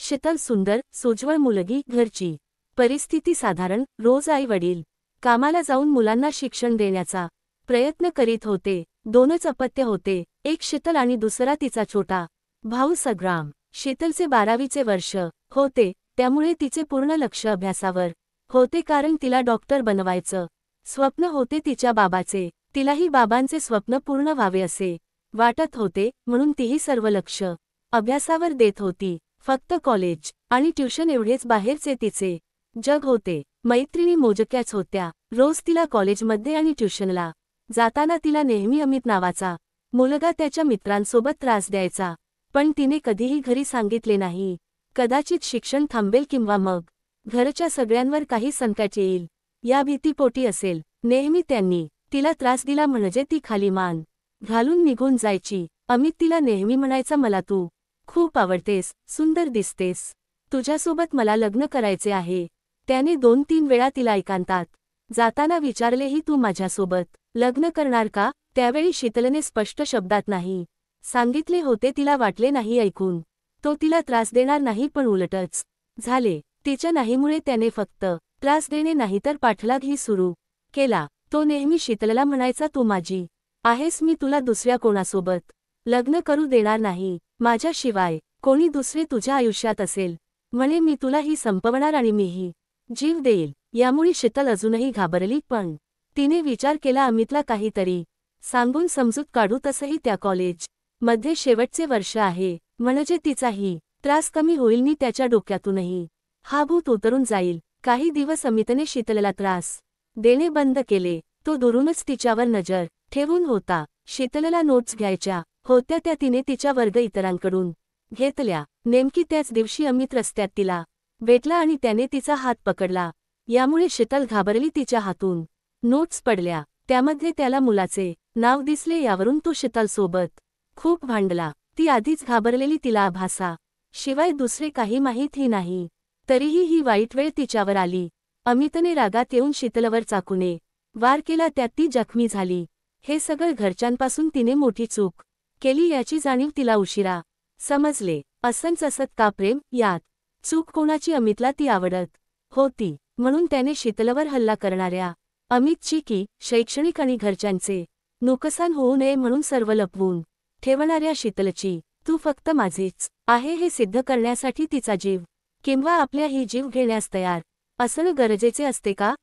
शीतल सुंदर सोज्वळ मुलगी घरची परिस्थिती साधारण रोज आई वडील कामाला जाऊन मुलांना शिक्षण देण्याचा प्रयत्न करीत होते। दोनच अपत्य होते, एक शीतल आणि दुसरा तिचा छोटा भाऊ संग्राम। शीतलचे 12वीचे वर्ष होते, त्यामुळे तिचे पूर्ण लक्ष अभ्यासावर होते, कारण तिला डॉक्टर बनवायचं स्वप्न होते तिच्या बाबाचे। तिलाही बाबांचे स्वप्न पूर्ण व्हावे असे वाटत होते, म्हणून तीही सर्व लक्ष अभ्यासावर देत होती। फक्त कॉलेज आणि ट्युशन एवढेच बाहेरचे तिचे जग होते। मैत्रिणी मोजक्याच होत्या। रोज तिला कॉलेजमध्ये आणि ट्युशनला जाताना तिला नेहमी अमित नावाचा मुलगा त्याच्या मित्रांसोबत त्रास द्यायचा, पण तिने कधीही घरी सांगितले नाही। कदाचित शिक्षण थांबेल किंवा मग घरच्या सगळ्यांवर काही संकट येईल या भीतीपोटी असेल। नेहमी त्यांनी तिला त्रास दिला म्हणजे ती खाली मान घालून निघून जायची। अमित तिला नेहमी म्हणायचा, मला तू खूप आवडतेस, सुंदर दिसतेस, तुझ्यासोबत मला लग्न करायचे आहे। त्याने 2-3 वेळा तिला एकांतात जाताना विचारलेही, तू माझ्यासोबत लग्न करणार का? त्यावेळी शीतलने स्पष्ट शब्दात नाही सांगितले होते। तिला वाटले नाही ऐकून तो तिला त्रास देणार नाही, पण उलटच झाले। तिच्या नाहीमुळे त्याने फक्त त्रास देणे नाही तर पाठलागही सुरू केला। तो नेहमी शीतलला म्हणायचा, तू माझी आहेस, मी तुला दुसऱ्या कोणासोबत लग्न करू देणार नाही, माझ्याशिवाय कोणी दुसरे तुझ्या आयुष्यात असेल म्हणे, मी तुला ही संपवणार आणि मीही जीव देईल। यामुळे शीतल अजूनही घाबरली, पण तिने विचार केला, अमितला काहीतरी सांगून समजूत काढू। तसंही त्या कॉलेज मध्ये शेवटचे वर्ष आहे, म्हणजे तिचाही त्रास कमी होईल, मी त्याच्या डोक्यातूनही हा भूत उतरून जाईल। काही दिवस अमितने शीतलला त्रास देणे बंद केले। तो दुरूनच तिच्यावर नजर ठेवून होता। शीतलला नोट्स घ्यायच्या होत्या, त्या तिने तिच्या वर्ग इतरांकडून घेतल्या। नेमकी त्याच दिवशी अमित रस्त्यात तिला भेटला आणि त्याने तिचा हात पकडला। यामुळे शीतल घाबरली, तिच्या हातून नोट्स पडल्या, त्यामध्ये त्याला मुलाचे नाव दिसले। यावरून तो शीतलसोबत खूप भांडला। ती आधीच घाबरलेली, तिला आभासा शिवाय दुसरे काही माहीतही नाही, तरीही ही वाईट वेळ तिच्यावर आली। अमितने रागात येऊन शीतलवर चाकूने वार केला, त्यात ती जखमी झाली। हे सगळं घरच्यांपासून तिने मोठी चूक केली याची जाणीव तिला उशिरा समजले। असंच असत का प्रेम? यात चूक कोणाची? अमितला ती आवडत होती, म्हणून त्याने शीतलवर हल्ला करणाऱ्या अमितची की शैक्षणिक आणि घरच्यांचे नुकसान होऊ नये म्हणून सर्व लपवून ठेवणाऱ्या शीतलची तू फक्त माझीच आहे हे सिद्ध करण्यासाठी तिचा जीव किंवा आपल्याही जीव घेण्यास तयार असणं गरजेचे असते का?